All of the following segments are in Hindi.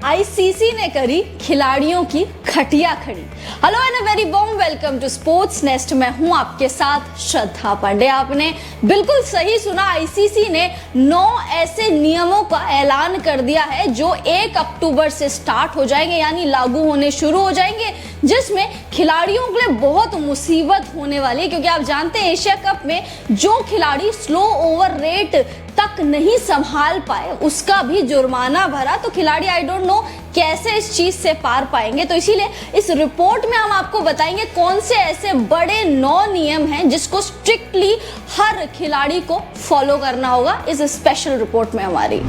आईसीसी ने करी खिलाड़ियों की खटिया खड़ी। Hello and a very warm welcome to Sports Nest. मैं हूं आपके साथ श्रद्धा पांडे। आपने बिल्कुल सही सुना, आईसीसी ने 9 ऐसे नियमों का ऐलान कर दिया है जो 1 अक्टूबर से स्टार्ट हो जाएंगे, यानी लागू होने शुरू हो जाएंगे, जिसमें खिलाड़ियों के लिए बहुत मुसीबत होने वाली है। क्योंकि आप जानते हैं एशिया कप में जो खिलाड़ी स्लो ओवर रेट तक नहीं संभाल पाए उसका भी जुर्माना भरा। तो खिलाड़ी आई डोंट नो कैसे इस चीज से पार पाएंगे। तो इसीलिए इस रिपोर्ट में हम आपको बताएंगे कौन से ऐसे बड़े 9 नियम हैं जिसको स्ट्रिक्टली हर खिलाड़ी को फॉलो करना होगा इस स्पेशल रिपोर्ट में हमारी।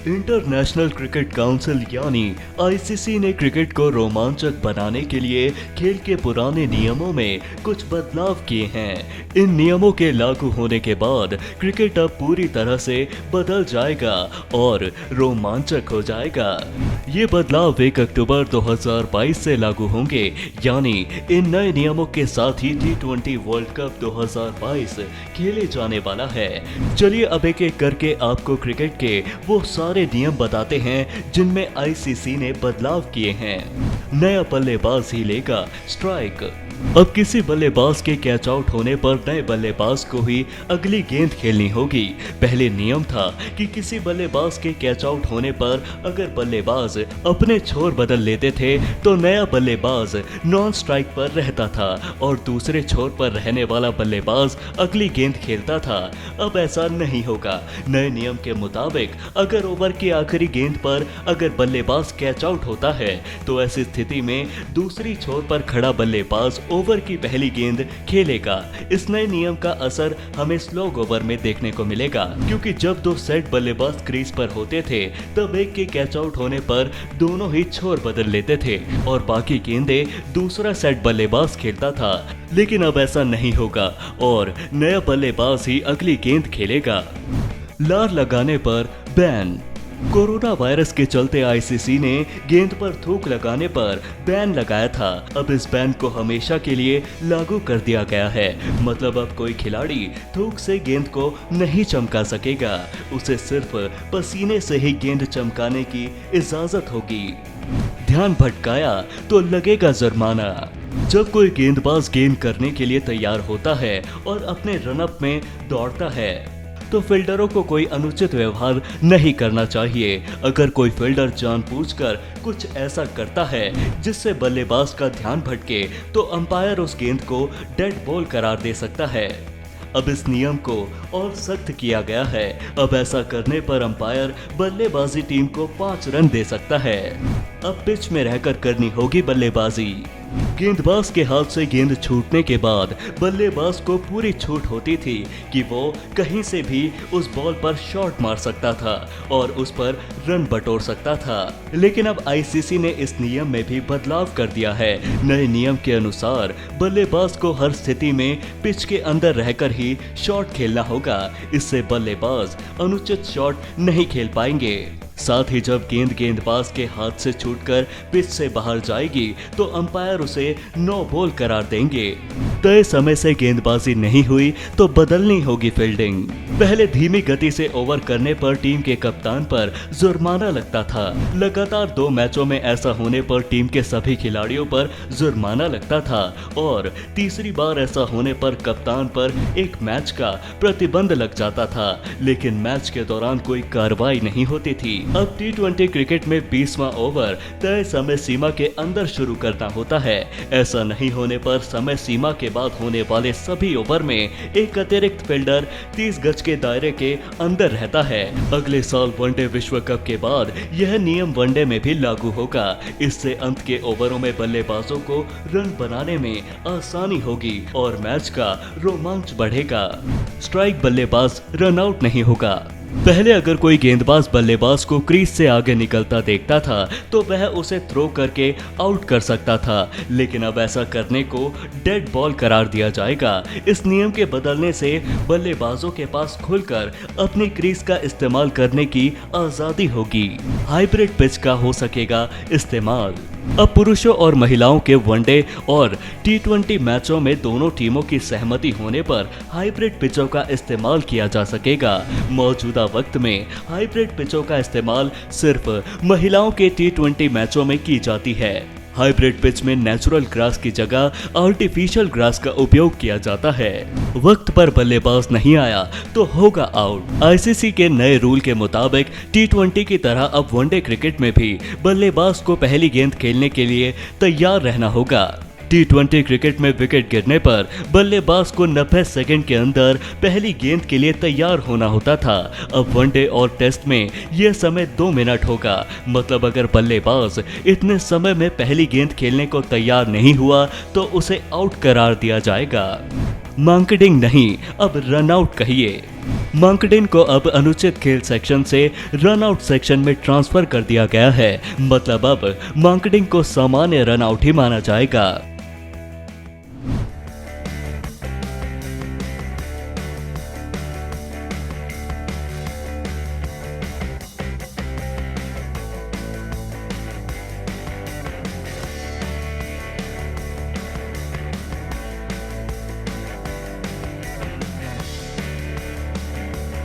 इंटरनेशनल क्रिकेट काउंसिल यानी आईसीसी ने क्रिकेट को रोमांचक बनाने के लिए खेल के पुराने नियमों में कुछ बदलाव किए हैं। इन नियमों के लागू होने के बाद क्रिकेट अब पूरी तरह से बदल जाएगा और रोमांचक हो जाएगा। ये बदलाव 1 अक्टूबर 2022 से लागू होंगे, यानी इन नए नियमों के साथ ही T20 वर्ल्ड कप 2022 खेले जाने वाला है। चलिए अब एक एक करके आपको क्रिकेट के वो सारे नियम बताते हैं जिनमें आईसीसी ने बदलाव किए हैं। नया बल्लेबाज ही लेगा स्ट्राइक। अब किसी बल्लेबाज के कैच आउट होने पर नए बल्लेबाज को ही अगली गेंद खेलनी होगी। पहले नियम था कि किसी बल्लेबाज के कैच आउट होने पर अगर बल्लेबाज अपने छोर बदल लेते थे तो नया बल्लेबाज नॉन स्ट्राइक पर रहता था और दूसरे छोर पर रहने वाला बल्लेबाज अगली गेंद खेलता था। अब ऐसा नहीं होगा। नए नियम के मुताबिक अगर ओवर की आखिरी गेंद पर अगर बल्लेबाज कैच आउट होता है तो ऐसी स्थिति में दूसरी छोर पर खड़ा बल्लेबाज ओवर की पहली गेंद खेलेगा। इस नए नियम का असर हमें स्लॉग ओवर में देखने को मिलेगा, क्योंकि जब 2 सेट बल्लेबाज क्रीज पर होते थे तब एक के कैच आउट होने पर दोनों ही छोर बदल लेते थे और बाकी गेंदें दूसरा सेट बल्लेबाज खेलता था। लेकिन अब ऐसा नहीं होगा और नया बल्लेबाज ही अगली गेंद खेलेगा। लार लगाने पर बैन। कोरोना वायरस के चलते आईसीसी ने गेंद पर थूक लगाने पर बैन लगाया था। अब इस बैन को हमेशा के लिए लागू कर दिया गया है। मतलब अब कोई खिलाड़ी थूक से गेंद को नहीं चमका सकेगा। उसे सिर्फ पसीने से ही गेंद चमकाने की इजाजत होगी। ध्यान भटकाया तो लगेगा जुर्माना। जब कोई गेंदबाज गेंद करने के लिए तैयार होता है और अपने रनअप में दौड़ता है तो फील्डरों को कोई अनुचित व्यवहार नहीं करना चाहिए। अगर कोई फील्डर जानबूझकर कुछ ऐसा करता है जिससे बल्लेबाज का ध्यान भटके तो अंपायर उस गेंद को डेड बॉल करार दे सकता है। अब इस नियम को और सख्त किया गया है। अब ऐसा करने पर अंपायर बल्लेबाजी टीम को 5 रन दे सकता है। अब पिच में रहकर करनी होगी बल्लेबाजी। गेंदबाज के हाथ से गेंद छूटने के बाद बल्लेबाज को पूरी छूट होती थी कि वो कहीं से भी उस बॉल पर शॉट मार सकता था और उस पर रन बटोर सकता था। लेकिन अब आईसीसी ने इस नियम में भी बदलाव कर दिया है। नए नियम के अनुसार बल्लेबाज को हर स्थिति में पिच के अंदर रहकर ही शॉट खेलना होगा। इससे बल्लेबाज अनुचित शॉट नहीं खेल पाएंगे। साथ ही जब गेंदबाज के हाथ से छूटकर पिच से बाहर जाएगी तो अंपायर उसे नो बॉल करार देंगे। तय समय से गेंदबाजी नहीं हुई तो बदलनी होगी फील्डिंग। पहले धीमी गति से ओवर करने पर टीम के कप्तान पर जुर्माना लगता था। लगातार 2 मैचों में ऐसा होने पर टीम के सभी खिलाड़ियों पर जुर्माना लगता था और तीसरी बार ऐसा होने पर कप्तान पर 1 मैच का प्रतिबंध लग जाता था। लेकिन मैच के दौरान कोई कार्रवाई नहीं होती थी। अब T20 क्रिकेट में 20वां ओवर तय समय सीमा के अंदर शुरू करना होता है। ऐसा नहीं होने पर समय सीमा के बाद होने वाले सभी ओवर में एक अतिरिक्त फील्डर 30 गज के दायरे के अंदर रहता है। अगले साल वनडे विश्व कप के बाद यह नियम वनडे में भी लागू होगा। इससे अंत के ओवरों में बल्लेबाजों को रन बनाने में आसानी होगी और मैच का रोमांच बढ़ेगा। स्ट्राइक बल्लेबाज रन आउट नहीं होगा। पहले अगर कोई गेंदबाज बल्लेबाज को क्रीज से आगे निकलता देखता था तो वह उसे थ्रो करके आउट कर सकता था, लेकिन अब ऐसा करने को डेड बॉल करार दिया जाएगा। इस नियम के बदलने से बल्लेबाजों के पास खुलकर अपनी क्रीज का इस्तेमाल करने की आजादी होगी। हाइब्रिड पिच का हो सकेगा इस्तेमाल। अब पुरुषों और महिलाओं के वनडे और T20 मैचों में दोनों टीमों की सहमति होने पर हाइब्रिड पिचों का इस्तेमाल किया जा सकेगा। मौजूदा मौजूदा वक्त में हाइब्रिड पिचों का इस्तेमाल सिर्फ महिलाओं के T20 मैचों में की जाती है। हाइब्रिड पिच में नेचुरल ग्रास की जगह आर्टिफिशियल ग्रास का उपयोग किया जाता है। वक्त पर बल्लेबाज नहीं आया तो होगा आउट। आईसीसी के नए रूल के मुताबिक T20 की तरह अब वनडे क्रिकेट में भी बल्लेबाज को पहली गेंद खेलने के लिए तैयार रहना होगा। T20 क्रिकेट में विकेट गिरने पर बल्लेबाज को 90 सेकंड के अंदर पहली गेंद के लिए तैयार होना होता था। अब वनडे और टेस्ट में यह समय 2 मिनट होगा। मतलब अगर बल्लेबाज इतने समय में पहली गेंद खेलने को तैयार नहीं हुआ तो उसे आउट करार दिया जाएगा। मांकडिंग नहीं, अब रन आउट कहिए। मांकडिंग को अब अनुचित खेल सेक्शन से रन आउट सेक्शन में ट्रांसफर कर दिया गया है। मतलब अब मांकडिंग को सामान्य रन आउट ही माना जाएगा।